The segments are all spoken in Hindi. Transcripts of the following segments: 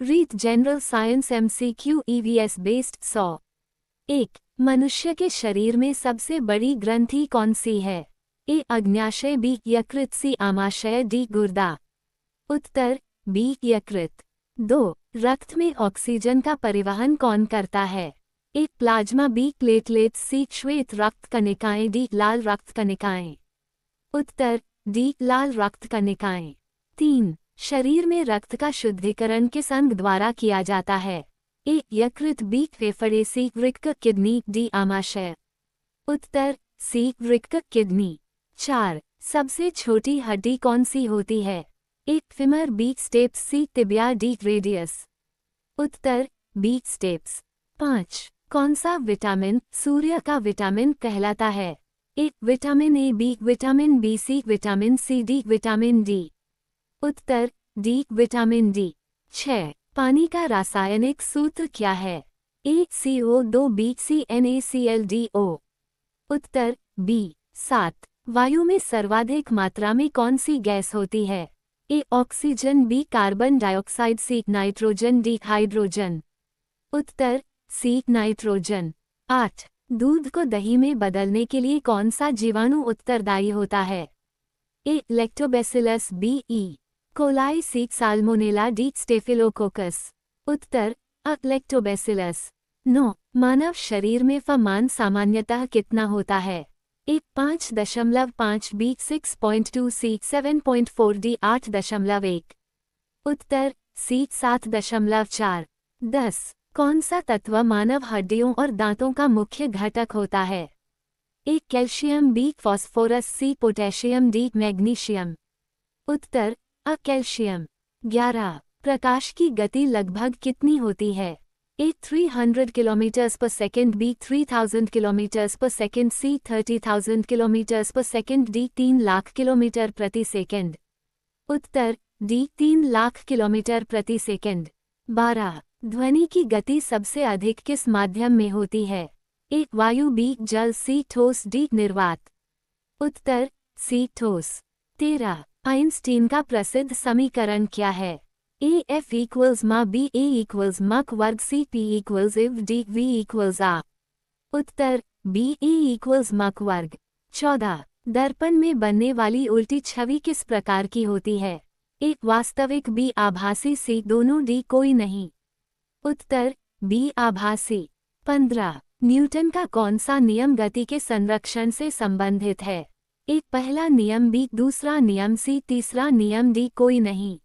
Read general science MCQ EVS based 100। 1. मनुष्य के शरीर में सबसे बड़ी ग्रंथि कौन सी है? ए. अग्न्याशय, बी. यकृत, सी. आमाशय, डी. गुर्दा। उत्तर बी. यकृत। 2. रक्त में ऑक्सीजन का परिवहन कौन करता है? A. Plasma, B. Platelets, C. श्वेत रक्त कणिकाएं, डी. लाल रक्त कणिकाएं। उत्तर डी. लाल रक्त कणिकाएं। 3. शरीर में रक्त का शुद्धिकरण किस अंग द्वारा किया जाता है? ए. यकृत, बी. फेफड़े, सी. वृक्क, किडनी, डी. आमाशय। उत्तर सी. वृक्क, किडनी। 4. सबसे छोटी हड्डी कौन सी होती है? A. Femur, B. Stapes, C. Tibia, D. Radius. उत्तर बी. स्टेप्स। 5. कौन सा विटामिन सूर्य का विटामिन कहलाता है? A. Vitamin A, B. Vitamin B, C. Vitamin C, D. Vitamin D. उत्तर डी. Vitamin D. 6. पानी का रासायनिक सूत्र क्या है? ए. CO2, B. CnAClDO। उत्तर बी. 7. वायु में सर्वाधिक मात्रा में कौन सी गैस होती है? A. Oxygen, B. Carbon dioxide, C. Nitrogen, D. Hydrogen. उत्तर सी. नाइट्रोजन। 8. दूध को दही में बदलने के लिए कौन सा जीवाणु उत्तरदायी होता है? A. Lactobacillus, B. E. Coli, C. Salmonella, D. Staphylococcus. उत्तर अ. लैक्टोबैसिलस। 9. मानव शरीर में मान सामान्यतः कितना होता है? ए. 5.5, बी. 6.2, सी. 7.4, डी. 8.1। उत्तर सी. 7.4। 10. कौन सा तत्व मानव हड्डियों और दांतों का मुख्य घटक होता है? A. Calcium, B. Phosphorus, C. Potassium, D. Magnesium. उत्तर अ. कैल्शियम। 11. प्रकाश की गति लगभग कितनी होती है? A. 300 kilometre per second, B. 3000 kilometre per second, C. 30,000 kilometre per second, D. 3 lakh kilometre प्रति सेकंड। उत्तर डी. 3 लाख किलोमीटर प्रति सेकंड। 12. ध्वनि की गति सबसे अधिक किस माध्यम में होती है? ए. वायु, बी. जल, सी. ठोस, डी. निर्वात। उत्तर सी. ठोस। 13. आइंस्टीन का प्रसिद्ध समीकरण क्या है? ए. F इक्वल्स मा, बी. A इक्वल्स मक वर्ग, सी. P इक्वल्स इव, डी. V इक्वल्स आ। उत्तर बी. A इक्वल्स मक वर्ग। 14. दर्पण में बनने वाली उल्टी छवि किस प्रकार की होती है? ए. वास्तविक, बी. आभासी, सी. दोनों, डी. कोई नहीं। उत्तर बी. आभासी। 15. न्यूटन का कौन सा नियम गति के संरक्षण से संबंधित है? ए. पहला नियम, बी. दूसरा नियम, सी. तीसरा नियम, डी. कोई नहीं।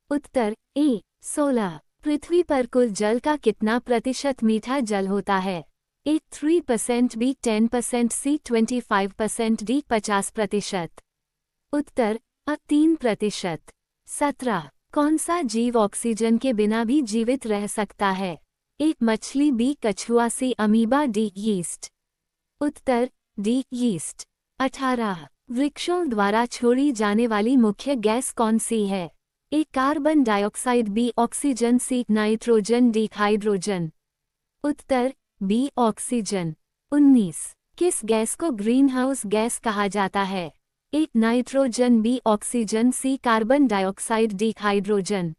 उत्तर ए. 16. पृथ्वी पर कुल जल का कितना प्रतिशत मीठा जल होता है? ए. 3%, बी. 10%, सी. 25%, डी. 50%। उत्तर अ. 3%। 17. कौन सा जीव ऑक्सीजन के बिना भी जीवित रह सकता है? ए. मछली, बी. कछुआ, सी. Amoeba, D. यीस्ट। उत्तर डी. यीस्ट। 18. वृक्षों द्वारा छोड़ी जाने वाली मुख्य गैस कौन सी है? A. Carbon dioxide, B. Oxygen, C. Nitrogen, D. Hydrogen. उत्तर बी. ऑक्सीजन। 19. किस गैस को ग्रीन हाउस गैस कहा जाता है? A. Nitrogen, B. Oxygen, C. Carbon dioxide, D. Hydrogen.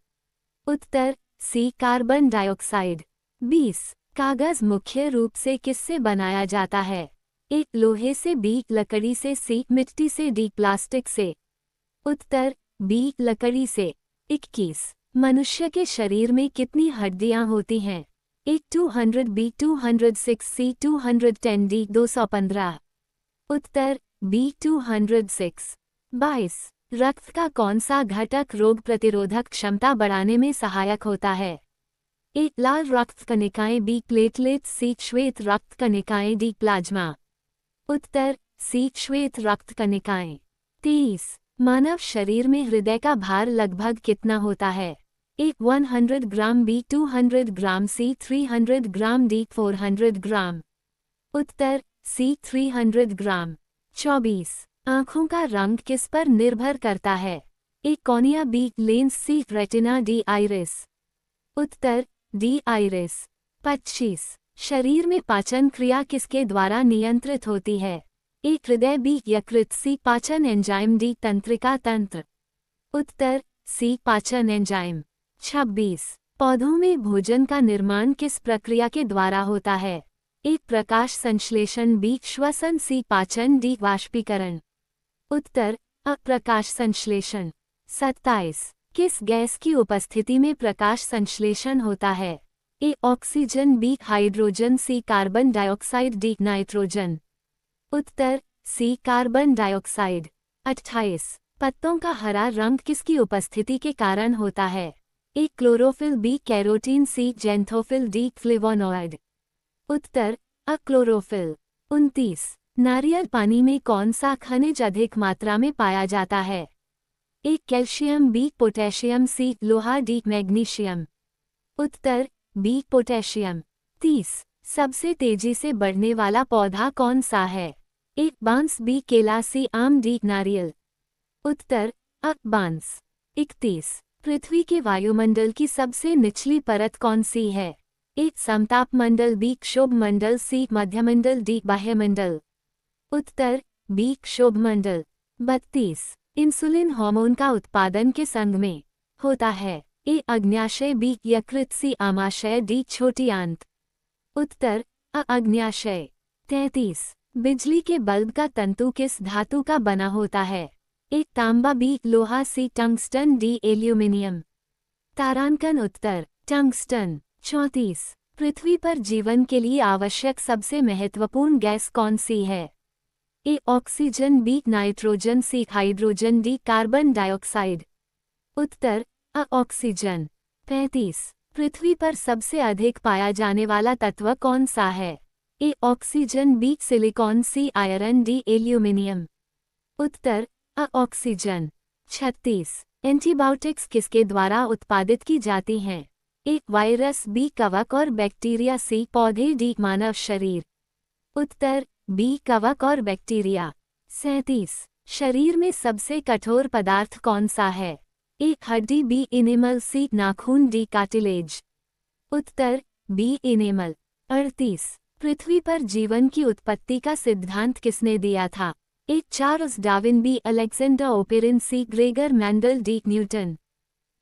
उत्तर सी. Carbon dioxide. 20. कागज मुख्य रूप से किससे बनाया जाता है? ए. लोहे से, बी. लकड़ी से, सी. मिट्टी से, डी. प्लास्टिक से। उत्तर बी. लकड़ी से। 21. मनुष्य के शरीर में कितनी हड्डियां होती हैं? ए. 200, बी. 206, सी. 210, डी. 215। उत्तर बी. 206। 22. रक्त का कौन सा घटक रोग प्रतिरोधक क्षमता बढ़ाने में सहायक होता है? ए. लाल रक्त कणिकाएं, बी. Platelets, C. श्वेत रक्त कणिकाएं, डी. प्लाज्मा। उत्तर सी. श्वेत रक्त कणिकाएं। 23. मानव शरीर में हृदय का भार लगभग कितना होता है? A. 100 gram, B. 200 gram, C. 300 gram, D. 400 gram. उत्तर सी. 300 ग्राम। 24. आँखों का रंग किस पर निर्भर करता है? A. Cornea, B. Lens, C. Retina, D. Iris. उत्तर डी. आइरिस। 25. शरीर में पाचन क्रिया किसके द्वारा नियंत्रित होती है? ए. हृदय, बी. यकृत, सी. पाचन एंजाइम, डी. तंत्रिका तंत्र। उत्तर सी. पाचन एंजाइम। 26. पौधों में भोजन का निर्माण किस प्रक्रिया के द्वारा होता है? एक प्रकाश संश्लेषण, बी श्वसन, सी पाचन, डी वाष्पीकरण। उत्तर अ प्रकाश संश्लेषण। 27 किस गैस की उपस्थिति में प्रकाश संश्लेषण होता है? A oxygen, B hydrogen, C carbon dioxide, D nitrogen. उत्तर सी कार्बन डाइऑक्साइड। 28 पत्तों का हरा रंग किसकी उपस्थिति के कारण होता है? A chlorophyll, B carotene, C xanthophyll, D flavonoid. उत्तर अ क्लोरोफिल। 29 नारियल पानी में कौन सा खनिज अधिक मात्रा में पाया जाता है? ए कैल्शियम, बी पोटेशियम, सी लोहा, डी मैग्नीशियम। उत्तर बी पोटेशियम। 30 सबसे तेजी से बढ़ने वाला पौधा कौन सा है? ए बांस, बी केला, सी आम, डी नारियल। उत्तर अ बांस। 31 पृथ्वी के वायुमंडल की सबसे निचली परत कौन सी है? ए समताप मंडल, बी क्षोभ मंडल, सी मध्यमंडल, डी बाह्यमंडल। उत्तर बी क्षोभ मंडल। 32 इंसुलिन हार्मोन का उत्पादन किस अंग में होता है? ए अग्न्याशय, बी यकृत, सी आमाशय, डी छोटी आंत। उत्तर अ अग्न्याशय। 33 बिजली के बल्ब का तंतु किस धातु का बना होता है? ए तांबा, बी लोहा, सी टंगस्टन, डी एल्यूमिनियम। तारांकन उत्तर टंगस्टन। 34 पृथ्वी पर जीवन के लिए आवश्यक सबसे महत्वपूर्ण गैस कौन सी है? A oxygen, B nitrogen, C hydrogen, D carbon dioxide. उत्तर अ ऑक्सीजन। 35 पृथ्वी पर सबसे अधिक पाया जाने वाला तत्व कौन सा है? A oxygen, B silicon, C iron, D aluminium. उत्तर अ ऑक्सीजन। 36 एंटीबायोटिक्स किसके द्वारा उत्पादित की जाती हैं? ए वायरस, बी कवक और बैक्टीरिया, सी पौधे, डी मानव शरीर। उत्तर बी कवक और बैक्टीरिया। 37 शरीर में सबसे कठोर पदार्थ कौन सा है? ए हड्डी, बी इनेमल, सी नाखून, डी कार्टिलेज। उत्तर बी इनेमल। 38 पृथ्वी पर जीवन की उत्पत्ति का सिद्धांत किसने दिया था? A Charles Darwin, B Alexander Oparin, C Gregor Mendel, D Newton.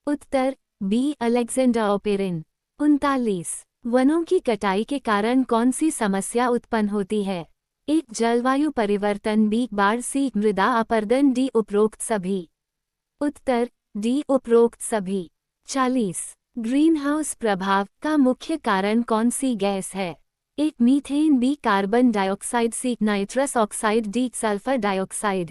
उत्तर बी अलेक्जेंडर ओपेरिन। 39 वनों की कटाई के कारण कौन सी समस्या उत्पन्न होती है? एक जलवायु परिवर्तन, बी बाढ़, सी मृदा अपरदन, डी उपरोक्त सभी। उत्तर डी उपरोक्त सभी। 40 ग्रीनहाउस प्रभाव का मुख्य कारण कौन सी गैस है? एक methane, B carbon dioxide, C nitrous oxide, D sulphur dioxide.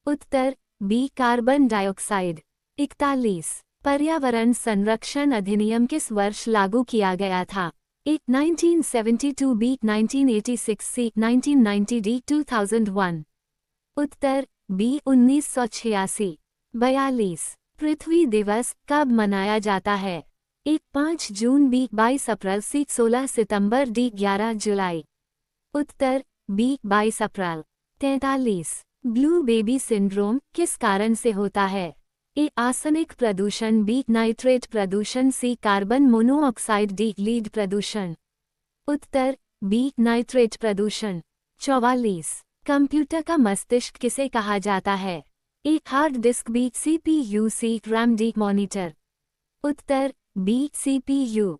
उत्तर बी कार्बन डाइऑक्साइड। 41 पर्यावरण संरक्षण अधिनियम किस वर्ष लागू किया गया था? ए 1972, बी 1986, सी 1990, डी 2001। उत्तर बी 1986। 42 पृथ्वी दिवस कब मनाया जाता है? ए 5 जून, बी 22 अप्रैल, सी 16 सितंबर, डी 11 जुलाई। उत्तर बी 22 अप्रैल। 43 ब्लू बेबी सिंड्रोम किस कारण से होता है? ए आर्सेनिक प्रदूषण, बी नाइट्रेट प्रदूषण, सी कार्बन मोनोऑक्साइड, डी लीड प्रदूषण। उत्तर बी नाइट्रेट प्रदूषण। 44 कंप्यूटर का मस्तिष्क किसे कहा जाता है? A hard disk, B CPU, C RAM, D monitor. उत्तर बी सीपीयू।